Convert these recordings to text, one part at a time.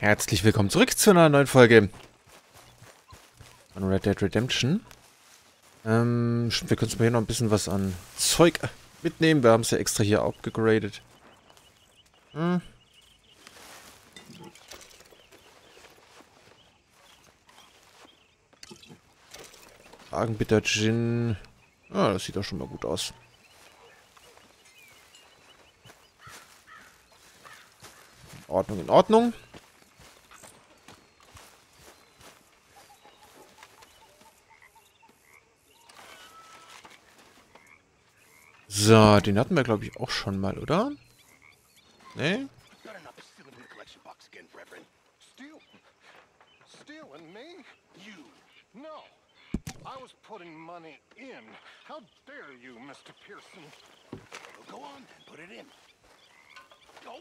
Herzlich willkommen zurück zu einer neuen Folge von Red Dead Redemption. Wir können uns mal hier noch ein bisschen was an Zeug mitnehmen. Wir haben es ja extra hier abgegradet. Argenbitter Gin. Ah, das sieht doch schon mal gut aus. In Ordnung, in Ordnung. So, den hatten wir, glaube ich, auch schon mal, oder? Ne? I was putting money in. How dare you, Mr. Pearson? Well, go on and put it in. Go on!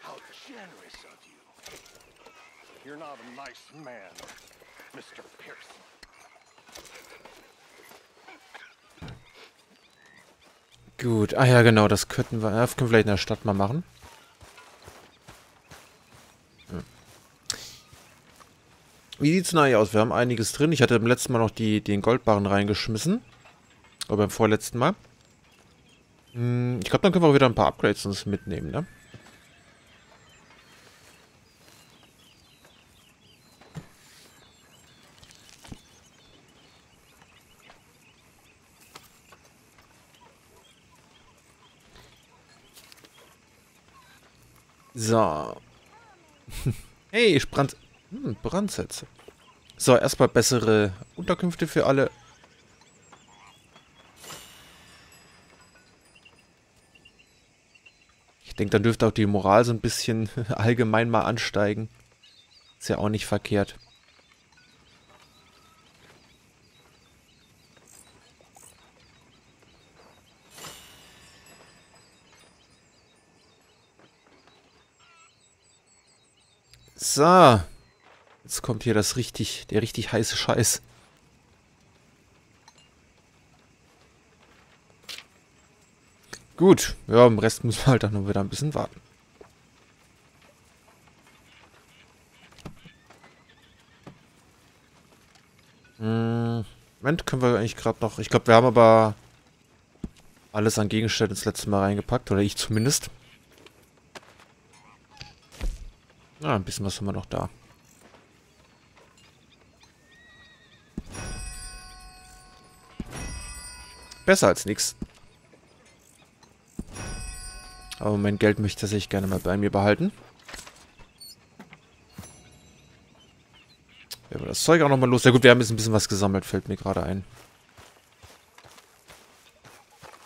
How generous of you. You're not a nice man, Mr. Pearson. Gut, ah ja genau, das können wir vielleicht in der Stadt mal machen. Wie sieht's denn eigentlich aus? Wir haben einiges drin. Ich hatte beim letzten Mal noch den Goldbarren reingeschmissen. Oder beim vorletzten Mal. Ich glaube, dann können wir auch wieder ein paar Upgrades uns mitnehmen, ne? So. Hey, Brandsätze. So, erstmal bessere Unterkünfte für alle. Ich denke, dann dürfte auch die Moral so ein bisschen allgemein mal ansteigen. Ist ja auch nicht verkehrt. So. Jetzt kommt hier der richtig heiße Scheiß. Gut. Ja, im Rest müssen wir halt dann nur wieder ein bisschen warten. Moment, können wir eigentlich gerade noch... Ich glaube, wir haben aber alles an Gegenständen das letzte Mal reingepackt. Oder ich zumindest. Ah, ein bisschen was haben wir noch da. Besser als nichts. Aber mein Geld möchte ich tatsächlich gerne mal bei mir behalten. Werden wir das Zeug auch nochmal los. Ja gut, wir haben jetzt ein bisschen was gesammelt, fällt mir gerade ein.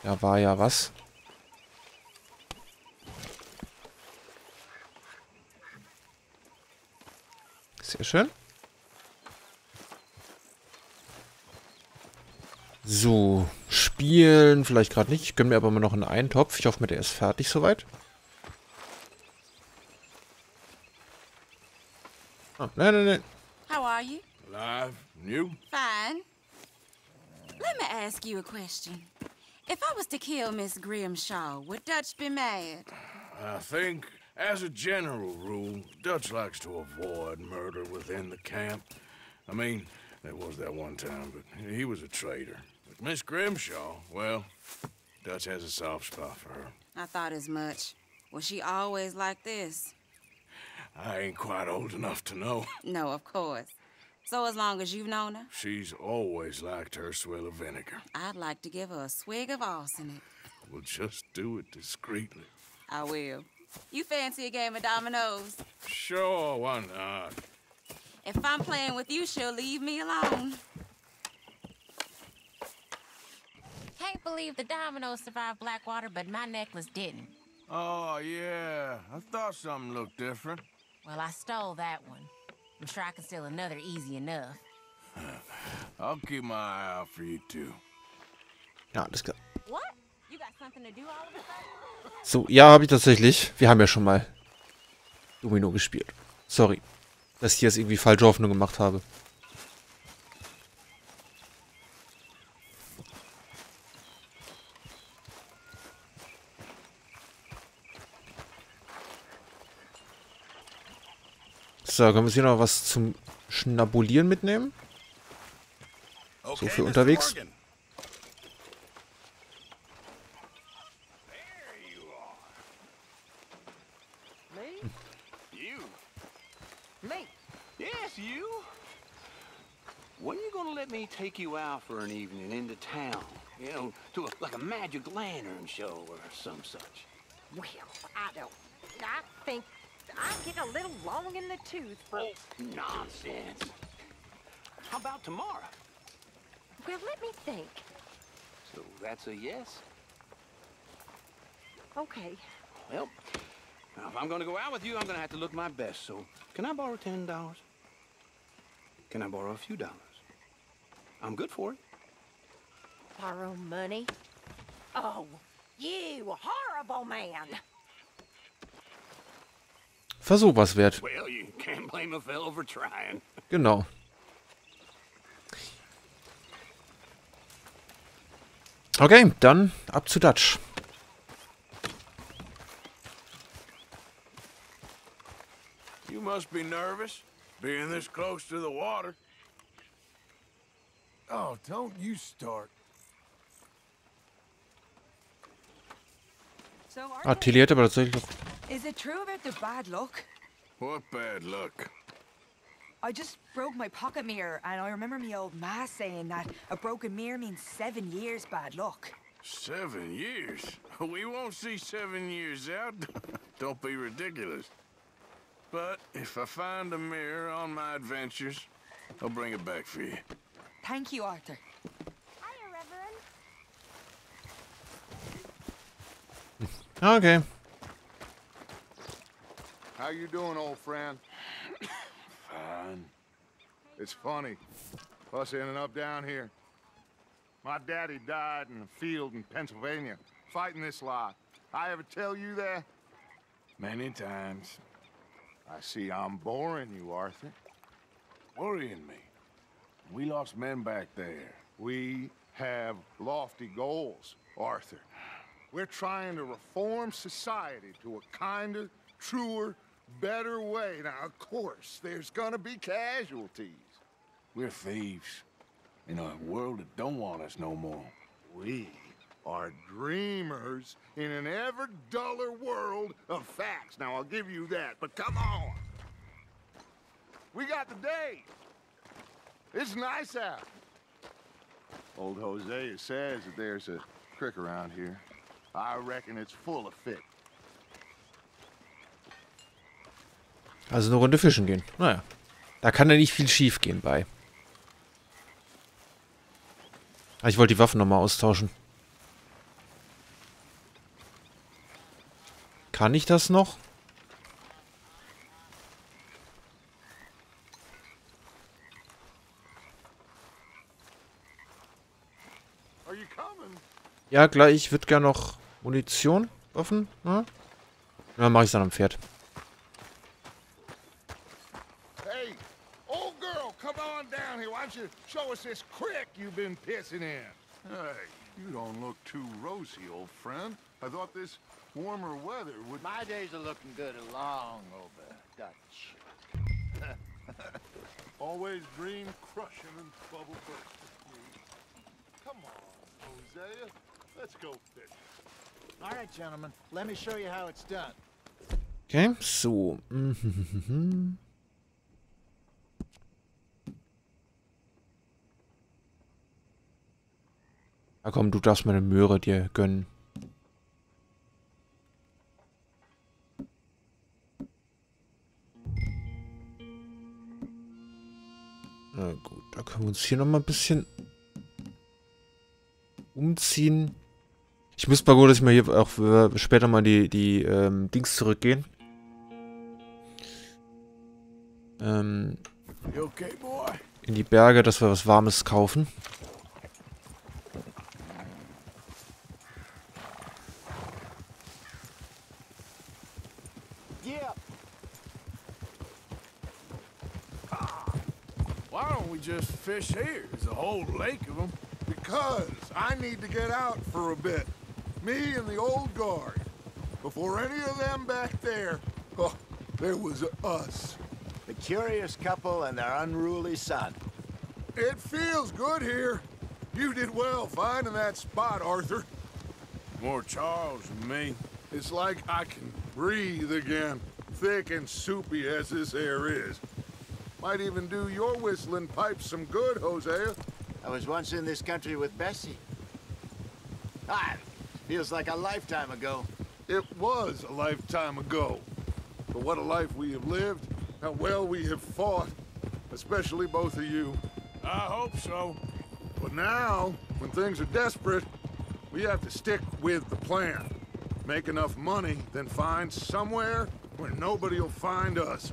Da war ja was. Sehr schön. So, spielen vielleicht gerade nicht. Ich gönne mir aber mal noch einen Eintopf. Ich hoffe, der ist fertig soweit. Ah, nein. How are you? Alive? And you? Fine. Let me ask you a question. If I was to kill Miss Grimshaw, would Dutch be mad? I think, as a general rule, Dutch likes to avoid murder within the camp. I mean, there was that one time, but he was a traitor. But Miss Grimshaw, well, Dutch has a soft spot for her. I thought as much. Was she always like this? I ain't quite old enough to know. No, of course. So as long as you've known her? She's always liked her swill of vinegar. I'd like to give her a swig of arsenic. We'll just do it discreetly. I will. You fancy a game of dominoes? Sure, why not? If I'm playing with you, she'll leave me alone. Can't believe the dominoes survived Blackwater, but my necklace didn't. Oh, yeah. I thought something looked different. Well, I stole that one. I'm sure I can steal another easy enough. I'll keep my eye out for you, too. Ja, alles klar. What? You got something to do all of a sudden? So, ja, habe ich tatsächlich. Wir haben ja schon mal Domino gespielt. Sorry, dass ich jetzt irgendwie falsche Hoffnung gemacht habe. So, können wir uns hier noch was zum Schnabulieren mitnehmen? So für unterwegs. There you are. Me? You? Me? Yes, you. When are you gonna let me take you out for an evening into town? You know, to like a magic lantern show or some such. Well, I don't. I think I get a little long in the tooth for... Oh, nonsense. How about tomorrow? Well, let me think. So that's a yes? Okay. Well, now if I'm gonna go out with you, I'm gonna have to look my best. So, can I borrow $10? Can I borrow a few dollars? I'm good for it. Borrow money? Oh, you horrible man. Versuch was wert. Well, you can't blame a fellow for trying. Genau. Okay, dann ab zu Dutch. You must be nervous, being this close to the water. Oh, don't you start. So Tilly hätte aber tatsächlich noch... is it true about the bad luck? What bad luck? I just broke my pocket mirror, and I remember me old ma saying that a broken mirror means 7 years bad luck. 7 years? We won't see 7 years out. Don't be ridiculous. But if I find a mirror on my adventures, I'll bring it back for you. Thank you, Arthur. Hiya, Reverend. Okay. How you doing, old friend? Fine. It's funny, us ending up down here. My daddy died in a field in Pennsylvania, fighting this lot. I ever tell you that? Many times. I see I'm boring you, Arthur. Worrying me. We lost men back there. We have lofty goals, Arthur. We're trying to reform society to a kinder, truer, better way. Now, of course, there's gonna be casualties. We're thieves. In a world that don't want us no more. We are dreamers in an ever duller world of facts. Now, I'll give you that, but come on. We got the day. It's nice out. Old Hosea says that there's a creek around here. I reckon it's full of fish. Also eine Runde fischen gehen. Naja. Da kann ja nicht viel schief gehen bei. Ah, ich wollte die Waffen nochmal austauschen. Kann ich das noch? Are you coming? Ja, gleich. Ich würde gerne noch Munition, Waffen. Ja? Dann mache ich es dann am Pferd. Hey, old girl, come on down here. Why don't you show us this creek you've been pissing in? Hey, you don't look too rosy, old friend. I thought this warmer weather would... My days are looking good along over Dutch. Always dream crushing and bubble bursting. Come on, Hosea. Let's go fishing. All right, gentlemen. Let me show you how it's done. Okay, so. Na komm, du darfst meine Möhre dir gönnen. Na gut, da können wir uns hier nochmal ein bisschen umziehen. Ich muss mal gut, dass ich mal hier auch später mal die Dings zurückgehen. You okay, boy? In die Berge, dass wir was Warmes kaufen. Yeah. Why don't we just fish here? There's a whole lake of them. Because I need to get out for a bit. Me and the old guard. Before any of them back there, oh, there was us. The curious couple and their unruly son. It feels good here. You did well finding that spot, Arthur. More Charles than me. It's like I can breathe again, thick and soupy as this air is. Might even do your whistling pipes some good, Hosea. I was once in this country with Bessie. Feels like a lifetime ago. It was a lifetime ago. But what a life we have lived, how well we have fought, especially both of you. I hope so. But now, when things are desperate, we have to stick with the plan. Make enough money, then find somewhere where nobody will find us.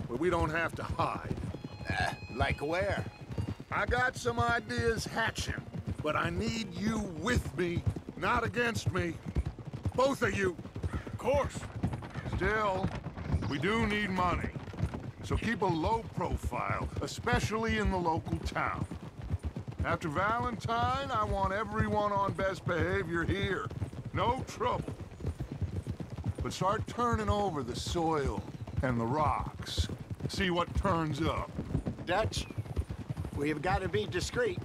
Where we don't have to hide. Like where? I got some ideas hatching, but I need you with me, not against me. Both of you. Of course. Still, we do need money. So keep a low profile, especially in the local town. After Valentine, I want everyone on best behavior here. No trouble. But start turning over the soil and the rocks. See what turns up. Dutch, we've got to be discreet.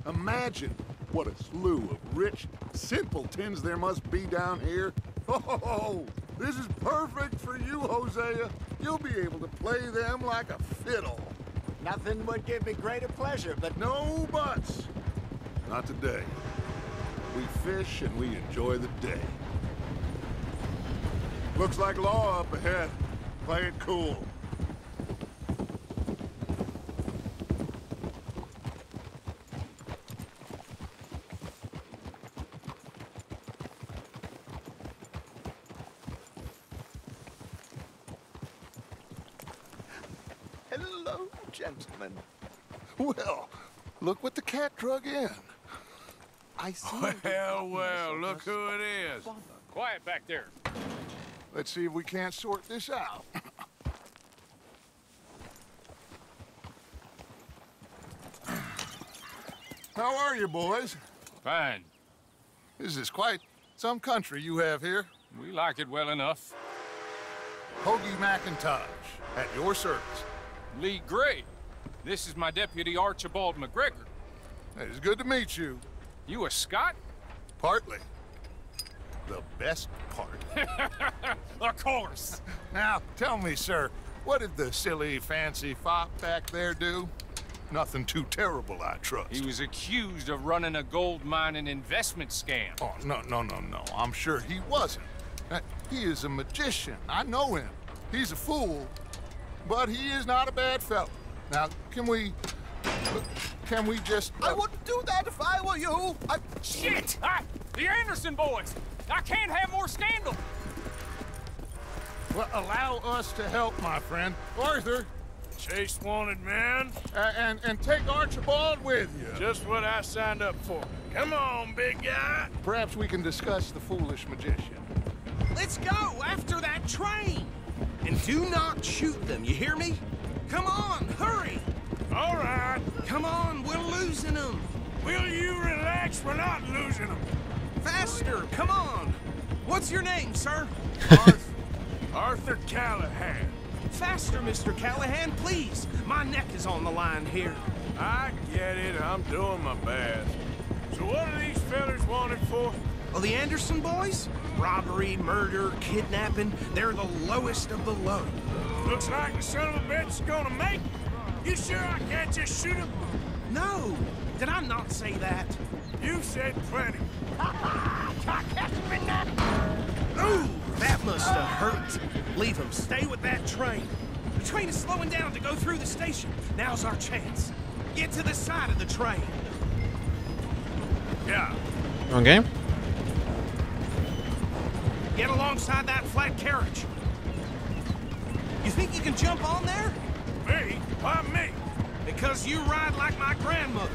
Imagine what a slew of rich simpletons there must be down here. Oh, this is perfect for you, Hosea. You'll be able to play them like a fiddle. Nothing would give me greater pleasure, but No buts. Not today. We fish and we enjoy the day. Looks like law up ahead. Play it cool. hello, gentlemen. Well, look what the cat drug in. I see. Well, look who it is. Quiet back there. Let's see if we can't sort this out. How are you, boys? Fine. This is quite some country you have here. We like it well enough. Hoagie McIntosh, at your service. Lee Gray. This is my deputy Archibald McGregor. It's good to meet you. You a Scot? Partly. The best part. Of course. Now, tell me, sir, what did the silly, fancy fop back there do? Nothing too terrible, I trust. He was accused of running a gold mining investment scam. Oh, no. I'm sure he wasn't. He is a magician. I know him. He's a fool, but he is not a bad fellow. Now, can we just... I wouldn't do that if I were you. Shit! The Anderson boys! I can't have more scandal! Well, allow us to help, my friend. Arthur, Chase wanted man. and take Archibald with you. Just what I signed up for. Come on, big guy. Perhaps we can discuss the foolish magician. Let's go after that train! And do not shoot them, you hear me? Come on, hurry! All right. Come on, we're losing them! Will you relax? We're not losing them. Faster, come on! What's your name, sir? Arthur Callahan. Faster, Mr. Callahan, please! My neck is on the line here. I get it. I'm doing my best. So what are these fellas wanted for? Oh, the Anderson boys? Robbery, murder, kidnapping. They're the lowest of the low. Looks like the son of a bitch is gonna make it. You sure I can't just shoot him? No! Did I not say that? You said plenty. Ooh, that must have hurt. Leave him. Stay with that train. The train is slowing down to go through the station. Now's our chance. Get to the side of the train. Yeah. Okay. Get alongside that flat carriage. You think you can jump on there? Me? Why me? Because you ride like my grandmother.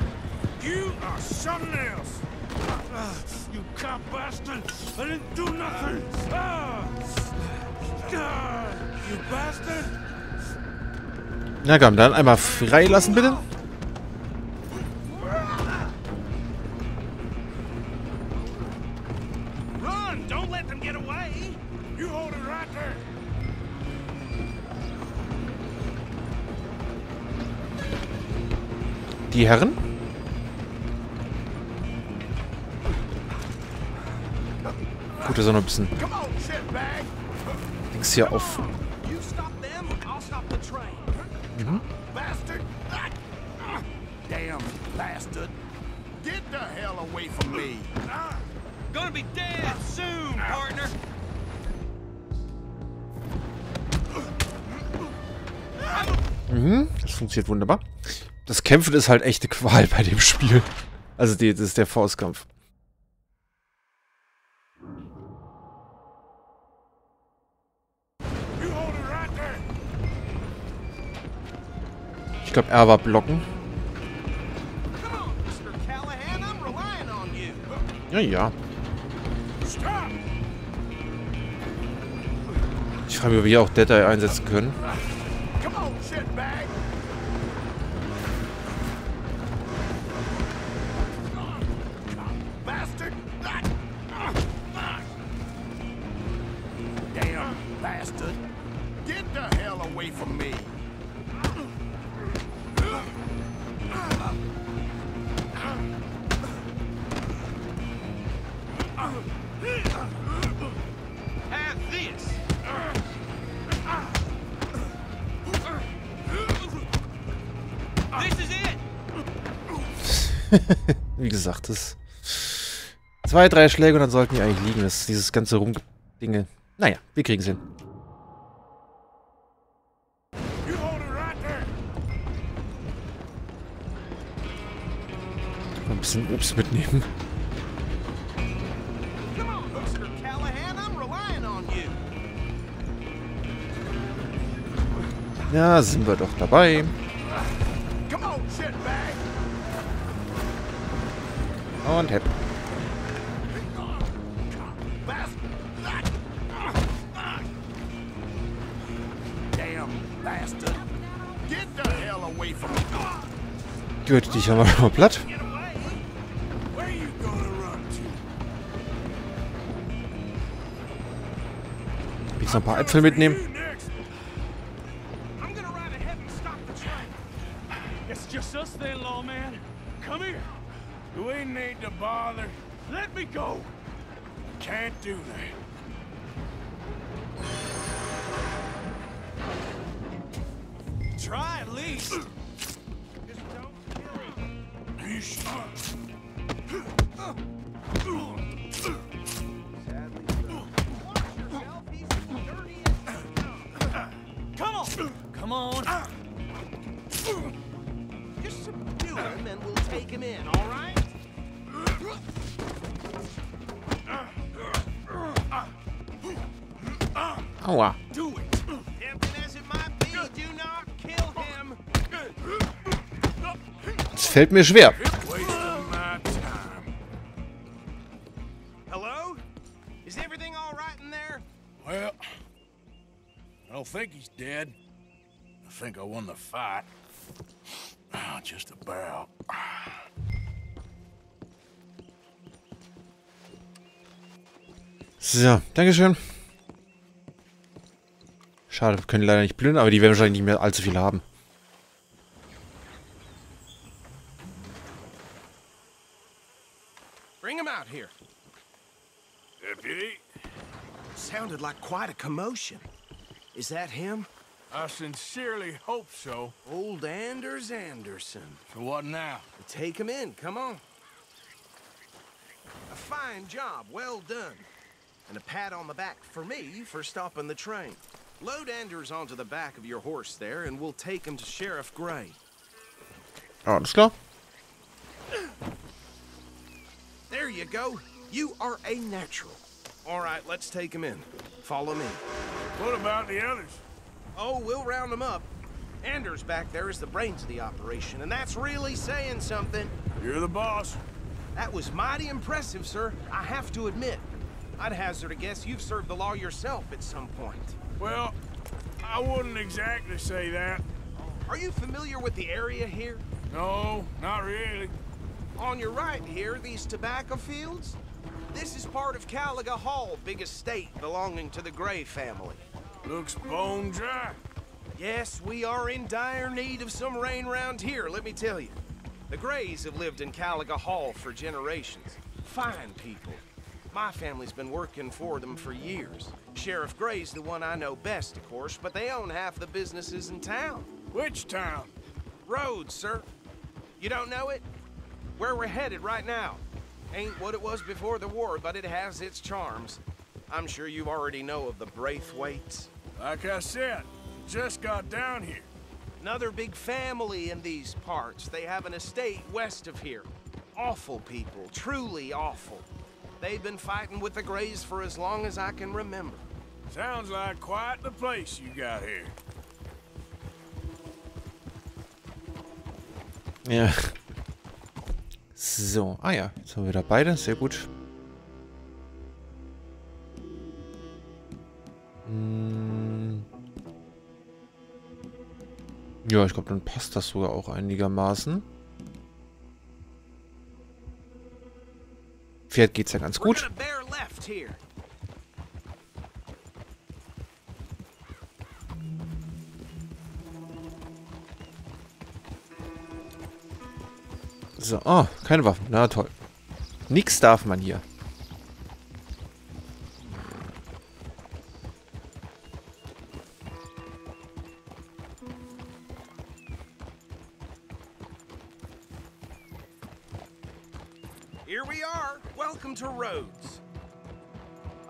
You are something else. You cop bastard! I didn't do nothing! You bastard! Na komm, dann einmal freilassen, bitte. Run! Don't let them get away! You hold it right there! die Herren. Gut, dass er noch ein bisschen Dings hier auf. Mhm. Damn bastard. Get the hell away from me. Gonna be dead soon, partner. Mhm, das funktioniert wunderbar. Das Kämpfen ist halt echte Qual bei dem Spiel. Also das ist der Faustkampf. Ich glaube, er war blocken. Ja, ja. Ich frage mich, ob wir hier auch Dead Eye einsetzen können. Damn bastard. Get the hell away from me. Have this. This is it. Wie gesagt, das 2, 3 Schläge und dann sollten die eigentlich liegen. Das ist dieses ganze Rumdinge. Naja, wir kriegen es hin. Mal ein bisschen Obst mitnehmen. Ja, sind wir doch dabei. Und hepp. Gut, dich haben wir schon mal platt. Jetzt noch ein paar Äpfel mitnehmen. Just us then, lawman. Come here. We need to bother. Let me go. Can't do that. Try at least. Come on. Come on. Just subdue him and we'll take him in, all right? Aua. Do it. Tempting as it might be, do not kill him. Es fällt mir schwer. Hello? Is everything all right in there? Well, I don't think he's dead. I think I won the fight. Oh, just about. So, Dankeschön. Schade, wir können leider nicht plündern, aber die werden wahrscheinlich nicht mehr allzu viel haben. Bring him out here. Deputy? Sounded like quite a commotion. Is that him? I sincerely hope so. Old Anders Anderson. So what now? Take him in, come on. A fine job, well done. And a pat on the back for me for stopping the train. Load Anders onto the back of your horse there, and we'll take him to Sheriff Gray. Alles klar. There you go. You are a natural. All right, let's take him in. Follow me. What about the others? Oh, we'll round them up. Anders back there is the brains of the operation, and that's really saying something. You're the boss. That was mighty impressive, sir. I have to admit. I'd hazard a guess you've served the law yourself at some point. Well, I wouldn't exactly say that. Are you familiar with the area here? No, not really. On your right here, these tobacco fields? This is part of Caliga Hall, big estate belonging to the Gray family. Looks bone dry. Yes, we are in dire need of some rain round here, let me tell you. The Grays have lived in Caliga Hall for generations. Fine people. My family's been working for them for years. Sheriff Gray's the one I know best, of course, but they own half the businesses in town. Which town? Rhodes, sir. You don't know it? Where we're headed right now. Ain't what it was before the war, but it has its charms. I'm sure you already know of the Braithwaites. Like I said, just got down here. Another big family in these parts. They have an estate west of here. Awful people, truly awful. They've been fighting with the Grays for as long as I can remember. Sounds like quite the place you got here. Ja. So, ah ja, jetzt haben wir wieder beide, sehr gut. Ja, ich glaube, dann passt das sogar auch einigermaßen. Pferd geht's ja ganz gut. So, oh, keine Waffen. Na toll. Nix darf man hier. Here we are. Welcome to Rhodes.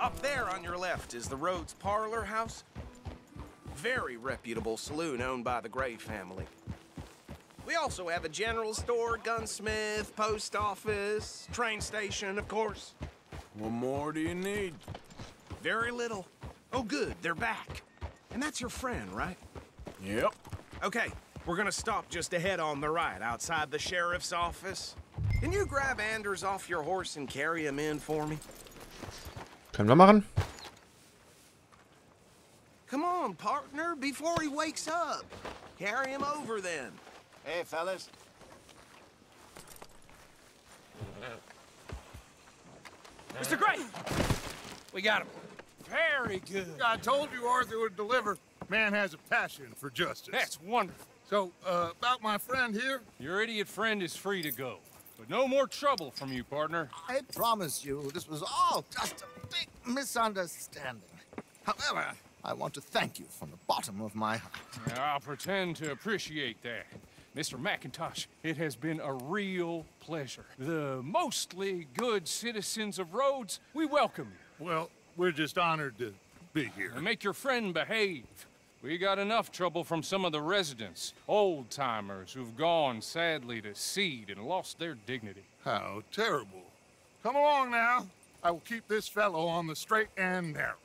Up there on your left is the Rhodes Parlor House. Very reputable saloon owned by the Gray family. We also have a general store, gunsmith, post office, train station, of course. What more do you need? Very little. Oh, good, they're back. And that's your friend, right? Yep. Okay, we're gonna stop just ahead on the right, outside the sheriff's office. Can you grab Anders off your horse and carry him in for me? Können wir machen. Come on, partner, before he wakes up. Carry him over then. Hey, fellas. Mr. Gray! We got him. Very good. I told you Arthur would deliver. Man has a passion for justice. That's wonderful. So, about my friend here? Your idiot friend is free to go. But no more trouble from you, partner. I promise you, this was all just a big misunderstanding. However, I want to thank you from the bottom of my heart. I'll pretend to appreciate that. Mr. McIntosh, it has been a real pleasure. The mostly good citizens of Rhodes, we welcome you. Well, we're just honored to be here. And make your friend behave. We got enough trouble from some of the residents, old-timers who've gone, sadly, to seed and lost their dignity. How terrible. Come along now. I will keep this fellow on the straight and narrow.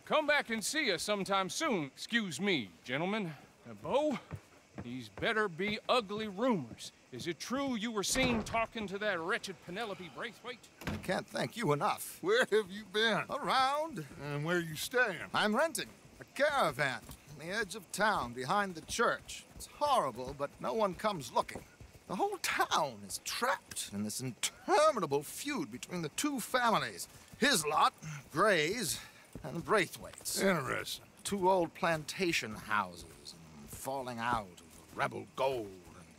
Come back and see us sometime soon. Excuse me, gentlemen. Bo, these better be ugly rumors. Is it true you were seen talking to that wretched Penelope Braithwaite? I can't thank you enough. Where have you been? Around. And where are you staying? I'm renting a caravan on the edge of town behind the church. It's horrible, but no one comes looking. The whole town is trapped in this interminable feud between the two families. His lot, Gray's, and the Braithwaites. Interesting. Two old plantation houses, and falling out of rebel gold,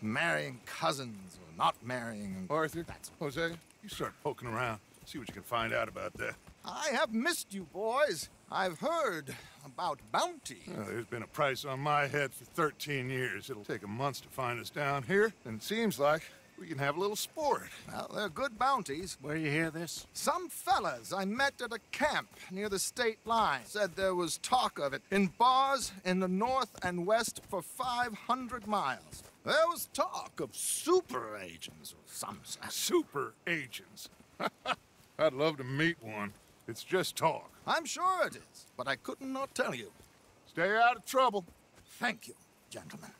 and marrying cousins or not marrying. And Arthur, Jose, you start poking around. See what you can find out about that. I have missed you, boys. I've heard about bounty. Well, there's been a price on my head for 13 years. It'll take 'em months to find us down here, and it seems like we can have a little sport. Well, they're good bounties. Where you hear this? Some fellas I met at a camp near the state line said there was talk of it in bars in the north and west for 500 miles. There was talk of super agents or some such. Super agents? I'd love to meet one. It's just talk. I'm sure it is, but I couldn't not tell you. Stay out of trouble. Thank you, gentlemen.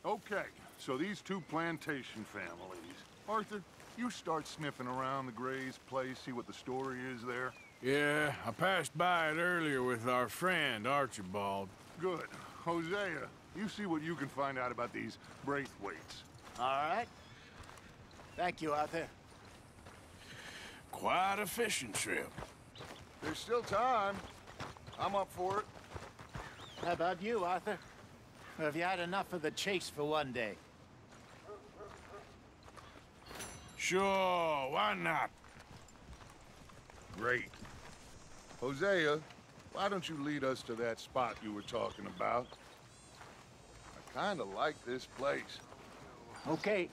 Okay, so these two plantation families. Arthur, you start sniffing around the Gray's place, see what the story is there. Yeah, I passed by it earlier with our friend, Archibald. Good. Hosea, you see what you can find out about these Braithwaites. All right. Thank you, Arthur. Quite a fishing trip. There's still time. I'm up for it. How about you, Arthur? Or have you had enough of the chase for one day? Sure, why not? Great. Hosea, why don't you lead us to that spot you were talking about? I kind of like this place. Okay.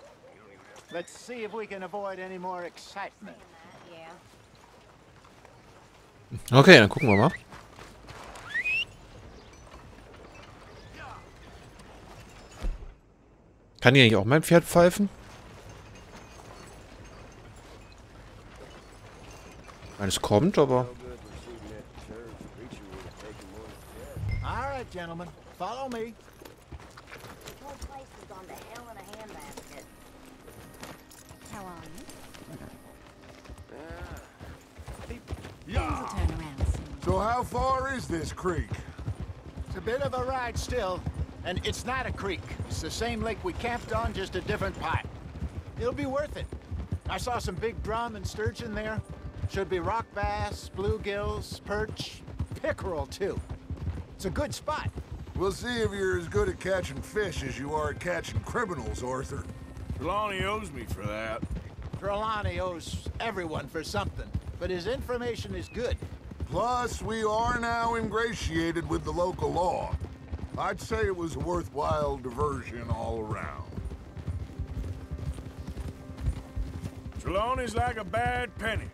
Let's see if we can avoid any more excitement. Okay, dann gucken wir mal. Kann hier eigentlich auch mein Pferd pfeifen? Eines kommt, aber... All right, gentlemen. Follow me. How are you? Yeah. Things will turn around soon. So how far is this creek? It's a bit of a ride still, and it's not a creek. It's the same lake we camped on, just a different pipe. It'll be worth it. I saw some big drum and sturgeon there. Should be rock bass, bluegills, perch, pickerel too. It's a good spot. We'll see if you're as good at catching fish as you are at catching criminals, Arthur. Trelawney owes me for that. Trelawney owes everyone for something, but his information is good. Plus, we are now ingratiated with the local law. I'd say it was a worthwhile diversion all around. Trelawney's like a bad penny.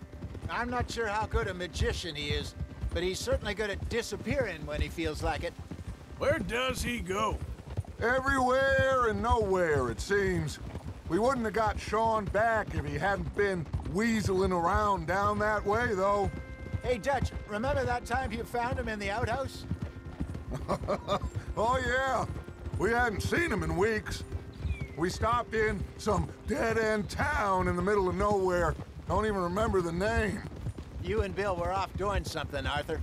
I'm not sure how good a magician he is, but he's certainly good at disappearing when he feels like it. Where does he go? Everywhere and nowhere, it seems. We wouldn't have got Sean back if he hadn't been weaseling around down that way, though. Hey, Dutch, remember that time you found him in the outhouse? Oh, yeah. We hadn't seen him in weeks. We stopped in some dead-end town in the middle of nowhere. Don't even remember the name. You and Bill were off doing something, Arthur.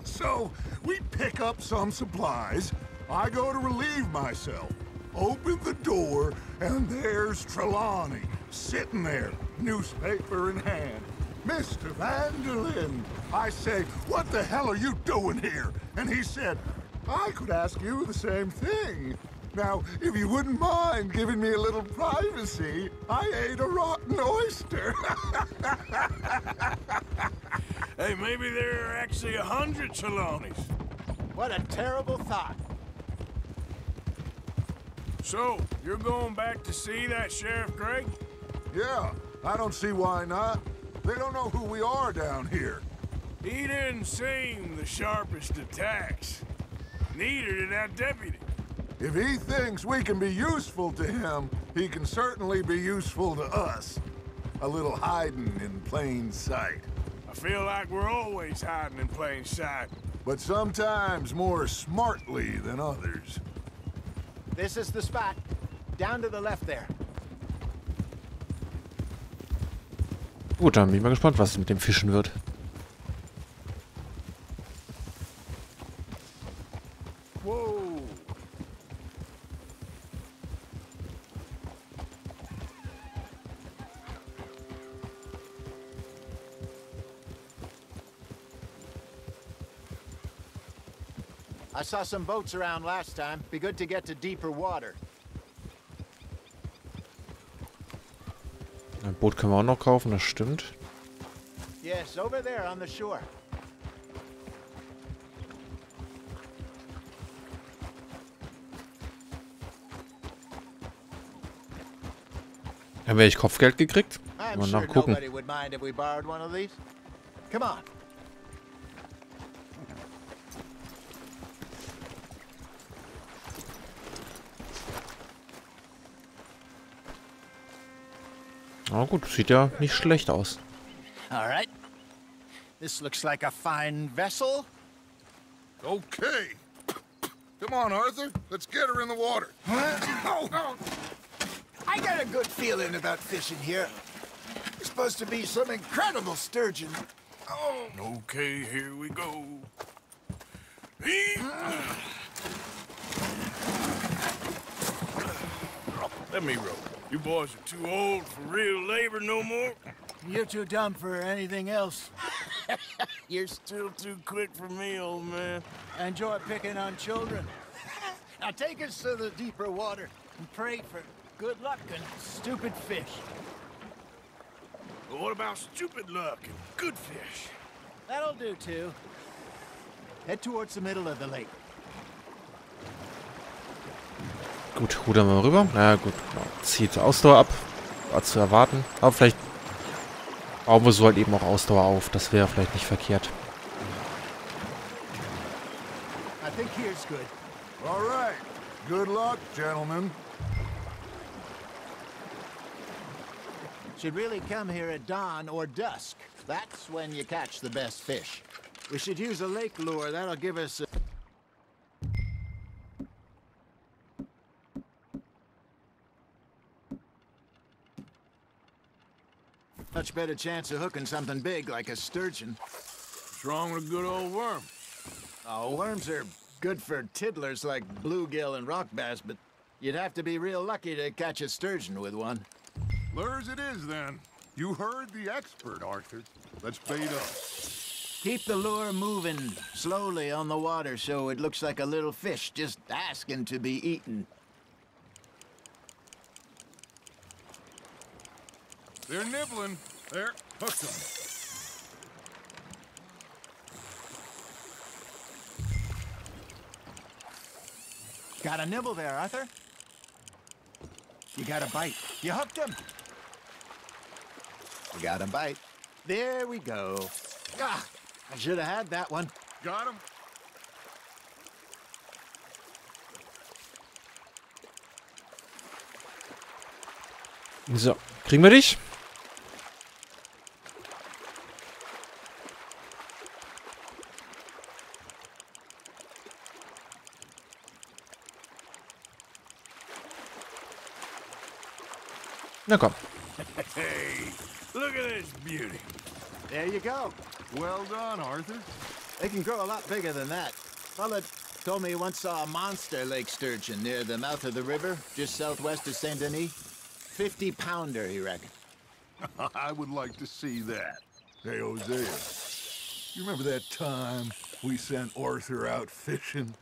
So, we pick up some supplies. I go to relieve myself. Open the door, and there's Trelawney, sitting there, newspaper in hand. Mr. Vanderlyn. I say, what the hell are you doing here? And he said, I could ask you the same thing. Now, if you wouldn't mind giving me a little privacy, I ate a rotten oyster. Hey, maybe there are actually 100 Trelawneys. What a terrible thought. So, you're going back to see that Sheriff Gregg? Yeah, I don't see why not. They don't know who we are down here. He didn't seem the sharpest attacks. Neither did that deputy. If he thinks we can be useful to him, he can certainly be useful to us. A little hiding in plain sight. I feel like we're always hiding in plain sight. But sometimes more smartly than others. This is the spot. Down to the left there. Gut, dann bin ich mal gespannt, was es mit dem Fischen wird. Whoa. I saw some boats around last time. Be good to get to deeper water. Ein Boot können wir auch noch kaufen, das stimmt. Yes, over there on the shore. Haben wir echt Kopfgeld gekriegt? I'm Mal sure nachgucken. nobody would mind if we borrowed one of these. Come on. Aber gut, sieht ja nicht schlecht aus. All right. This looks like a fine vessel. Okay. Come on, Arthur. Let's get her in the water. I got a good feeling about fishing here. It's supposed to be some incredible sturgeon. Oh. Okay, here we go. Let me row. You boys are too old for real labor no more. You're too dumb for anything else. You're still too quick for me, old man. Enjoy picking on children. Now take us to the deeper water and pray for good luck and stupid fish. But what about stupid luck and good fish? That'll do, too. Head towards the middle of the lake. Gut, rudern wir mal rüber. Na gut, zieht Ausdauer ab. War zu erwarten. Aber vielleicht bauen wir so halt eben auch Ausdauer auf. Das wäre vielleicht nicht verkehrt. I think here's good. All right. Good luck, gentlemen. Should really come here at dawn or dusk. That's when you catch the best fish. We should use a lake lure. That'll give us a much better chance of hooking something big like a sturgeon. What's wrong with a good old worm? Oh, worms are good for tiddlers like bluegill and rock bass, but you'd have to be real lucky to catch a sturgeon with one. Lures it is, then. You heard the expert, Arthur. Let's bait up. Keep the lure moving slowly on the water so it looks like a little fish just asking to be eaten. They're nibbling. There, hook them. Got a nibble there, Arthur? You got a bite. You hooked him. You got a bite. There we go. Ah, I should have had that one. Got him. So, kriegen wir dich? Na komm. Hey, look at this beauty. There you go. Well done, Arthur. They can grow a lot bigger than that. Fella told me he once saw a monster lake sturgeon near the mouth of the river, just southwest of Saint Denis. 50-pounder, he reckoned. I would like to see that. Hey, Hosea, you remember that time we sent Arthur out fishing?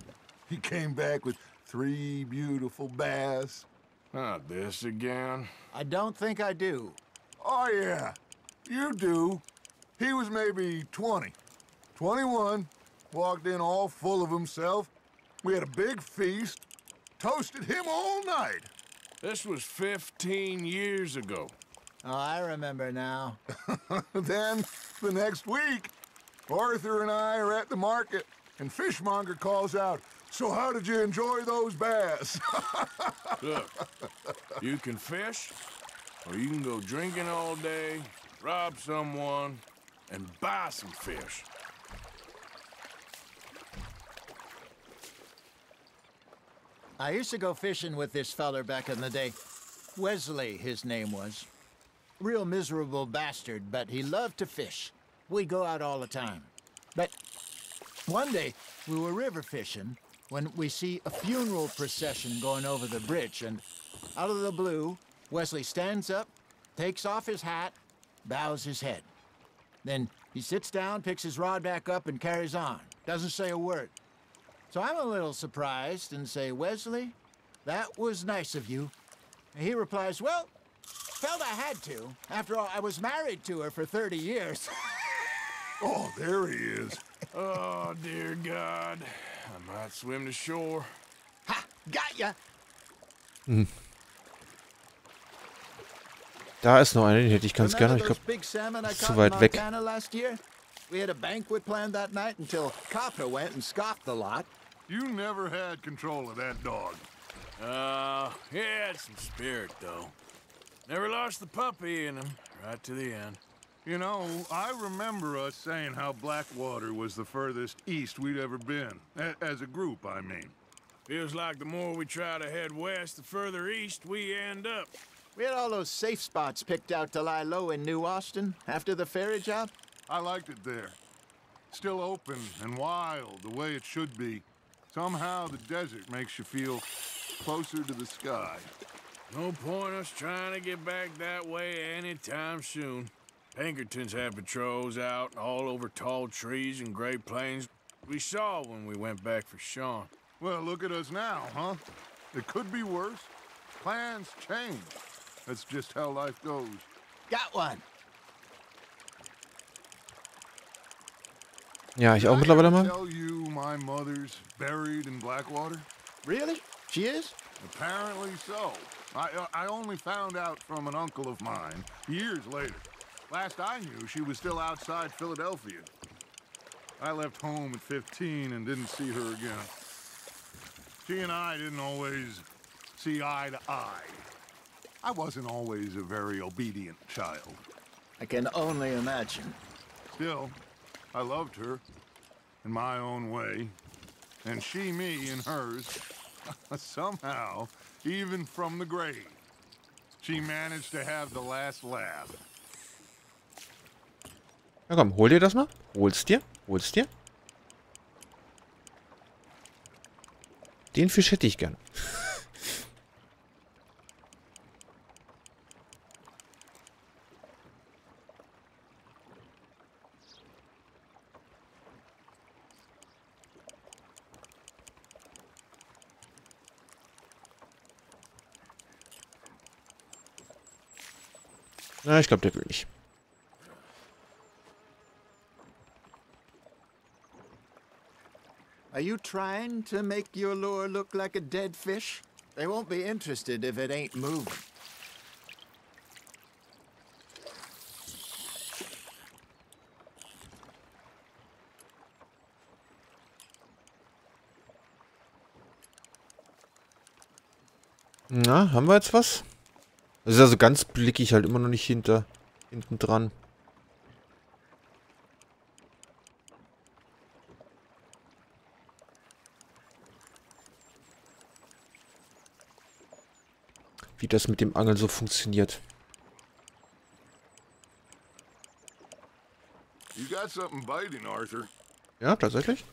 He came back with 3 beautiful bass. Not this again. I don't think I do. Oh, yeah, you do. He was maybe 20, 21, walked in all full of himself. We had a big feast, toasted him all night. This was 15 years ago. Oh, I remember now. Then, the next week, Arthur and I are at the market, and Fishmonger calls out, "So how did you enjoy those bass?" Look, you can fish, or you can go drinking all day, rob someone, and buy some fish. I used to go fishing with this feller back in the day. Wesley, his name was. Real miserable bastard, but he loved to fish. We'd go out all the time. But one day, we were river fishing when we see a funeral procession going over the bridge, and out of the blue, Wesley stands up, takes off his hat, bows his head. Then he sits down, picks his rod back up, and carries on. Doesn't say a word. So I'm a little surprised and say, "Wesley, that was nice of you." And he replies, "Well, felt I had to. After all, I was married to her for 30 years. Oh, there he is. Oh, dear God. I might swim to shore. Ha! Got ya! Da ist noch einer, den hätte ich ganz gerne. Ich glaube, zu weit weg. Last year? We had a banquet planned that night until Copper went and scoffed the lot. You never had control of that dog. He had some spirit, though. Never lost the puppy in him, right to the end. You know, I remember us saying how Blackwater was the furthest east we'd ever been. As a group, I mean. Feels like the more we try to head west, the further east we end up. We had all those safe spots picked out to lie low in New Austin after the ferry job. I liked it there. Still open and wild, the way it should be. Somehow the desert makes you feel closer to the sky. No point us trying to get back that way anytime soon. Pinkertons had patrols out all over tall trees and Great Plains. We saw when we went back for Sean. Well, look at us now, huh? It could be worse. Plans change. That's just how life goes. Got one. Ja, ich auch mittlerweile mal. Tell you my mother's buried in Blackwater? Really? She is? Apparently so. I only found out from an uncle of mine years later. Last I knew, she was still outside Philadelphia. I left home at 15 and didn't see her again. She and I didn't always see eye to eye. I wasn't always a very obedient child. I can only imagine. Still, I loved her in my own way, and she me in hers. Somehow, even from the grave, she managed to have the last laugh. Na komm, hol dir das mal. Hol's dir. Hol's dir. Den Fisch hätte ich gern. Na, ich glaube, der will nicht. Are you trying to make your lure look like a dead fish? They won't be interested if it ain't moving. Na, haben wir jetzt was? Das ist also ganz blicke ich halt immer noch nicht hinten dran. Wie das mit dem Angeln so funktioniert. You got something biting, Arthur. Ja, tatsächlich.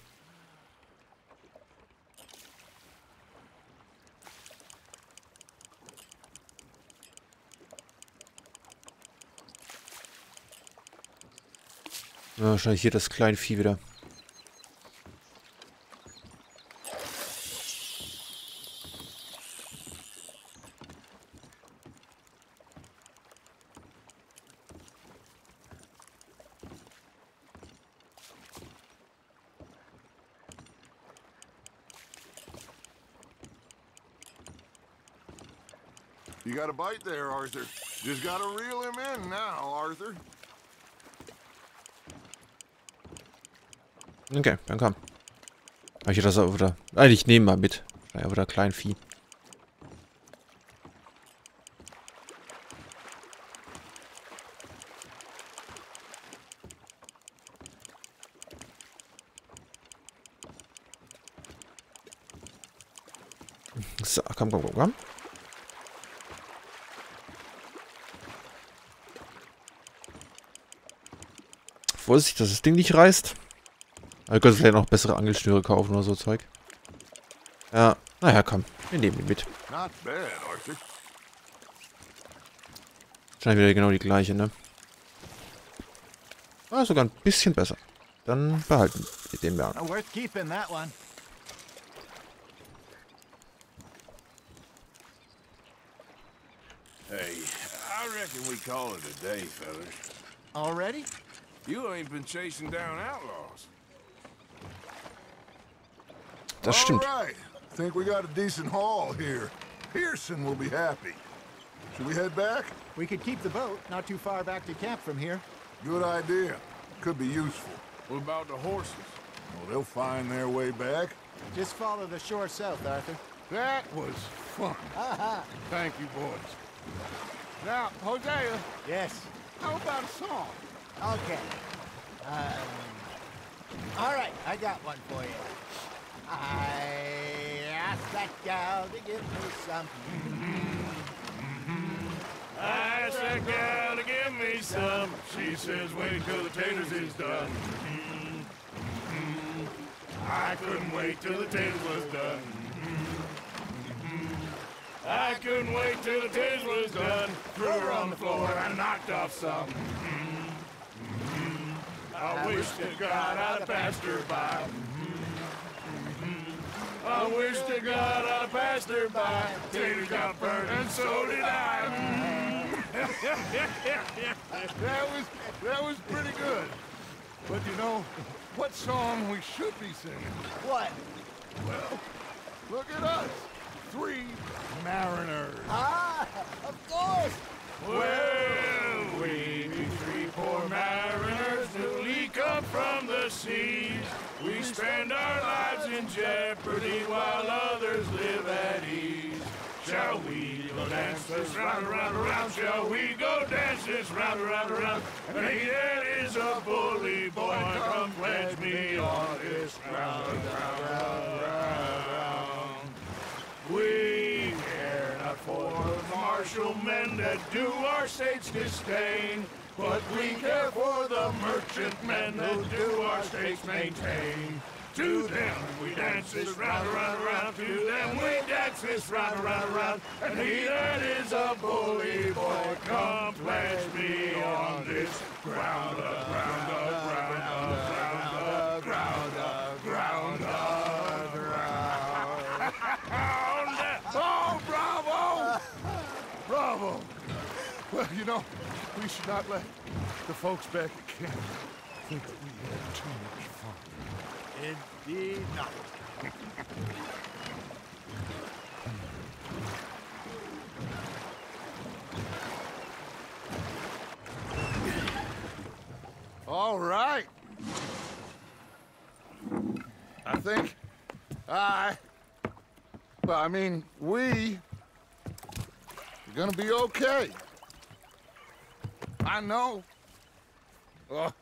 Ja, wahrscheinlich hier das Kleinvieh wieder. You got a bite there, Arthur. Just gotta reel him in now, Arthur. Okay, dann komm. Hab ich das auch wieder. Ich nehme mal mit. Ja, wieder Kleinvieh. So, komm. Vorsicht, dass das Ding nicht reißt. Aber ihr könnt vielleicht noch bessere Angelschnüre kaufen oder so Zeug. Ja, naja, komm. Wir nehmen ihn mit. Not bad, Arthur. Scheint wieder genau die gleiche, ne? Ah, sogar ein bisschen besser. Dann behalten wir den mehr. Worth keeping that one. Hey, I reckon we call it a day, fellas. Already? You ain't been chasing down outlaws. Das stimmt. All right. Think we got a decent haul here. Pearson will be happy. Should we head back? We could keep the boat not too far back to camp from here. Good idea. Could be useful. What about the horses? Well, they'll find their way back. Just follow the shore south, Arthur. That was fun. Thank you, boys. Now, Hosea. Yes. How about a song? Okay. All right, I got one for you. I asked that gal to give me some. I asked that gal to give me some. She says wait till the taters is done. I couldn't wait till the taters was done. I couldn't wait till the taters was done. Threw her on the floor and knocked off some. I wish to God I'd passed her by. I wish to God I'd passed her by. Taters got burned and so did I. That was pretty good. But you know, what song we should be singing? What? Well, look at us. 3 mariners. Ah, of course. Well, we be 3 poor mariners newly come from the seas. We spend our lives in jeopardy while others live at ease. Shall we go dance this round, around, around? Shall we go dance this round, around, around? And he that is a bully boy, come pledge me on this round, round, round, round. We care not for the martial men that do our state's disdain, but we care for the merchant men that do our state's maintain. To them we dance this round, around, around. To them we dance this round, around, around. And he that is a bully boy, come pledge me on this ground up, ground up, ground up, ground up, ground up, ground up, ground up. Oh, bravo! Bravo! Well, you know, we should not let the folks back at camp think that we had too much fun. Indeed not. All right. I think we're gonna be okay. I know. Oh,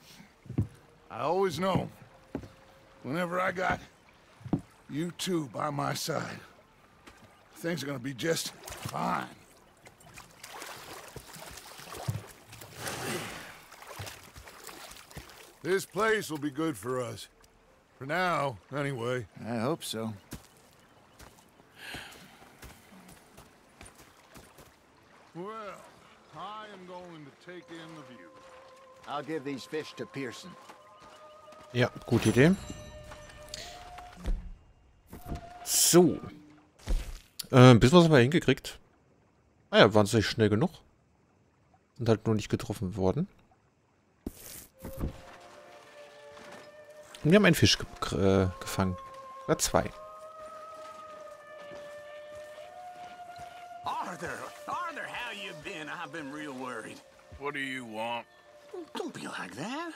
I always know. Whenever I got you two by my side, things are gonna be just fine. This place will be good for us. For now, anyway. I hope so. Well, I am going to take in the view. I'll give these fish to Pearson. Ja, gute Idee. So. Ein bisschen was haben wir hingekriegt. Ah ja, waren sie nicht schnell genug. Sind halt nur nicht getroffen worden. Und wir haben einen Fisch gefangen. Oder 2. Arthur, how you been? I've been real worried. What do you want? Don't be like that.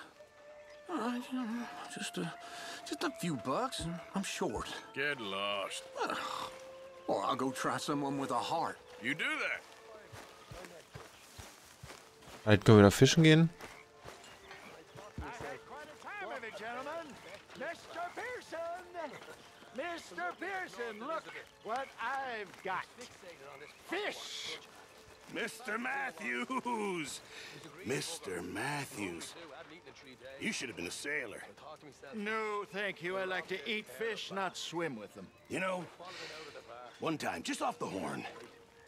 All right, just a few bucks, and I'm short. Get lost. Or I'll go try someone with a heart. You do that. Halt können wir wieder fischen gehen. Mr. Pearson, look what I've got. Fish! Mr. Matthews! Mr. Matthews. You should have been a sailor. No, thank you. I like to eat fish, not swim with them. You know, one time, just off the horn,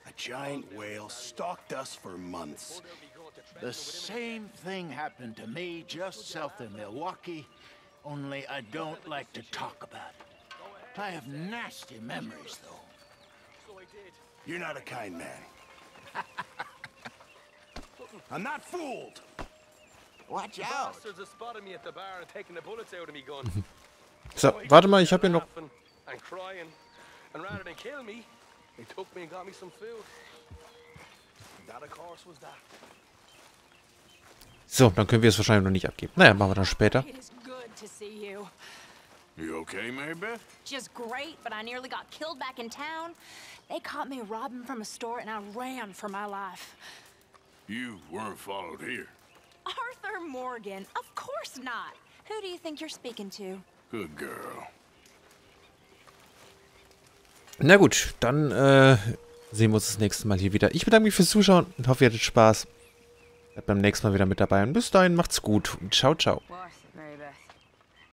a giant whale stalked us for months. The same thing happened to me just south of Milwaukee, only I don't like to talk about it. I have nasty memories, though. You're not a kind man. I'm not fooled. Watch out. So, warte mal, ich habe hier noch... So, dann können wir es wahrscheinlich noch nicht abgeben. Naja, machen wir dann später. You okay, Marybeth? Just great, but I nearly got killed back in town. They caught me robbing from a store and I ran for my life. You weren't followed here. Arthur Morgan, of course not. Who do you think you're speaking to? Good girl. Na gut, dann sehen wir uns das nächste Mal hier wieder. Ich bedanke mich fürs Zuschauen und hoffe, ihr hattet Spaß. Seid beim nächsten Mal wieder mit dabei. Und bis dahin, macht's gut und ciao, ciao.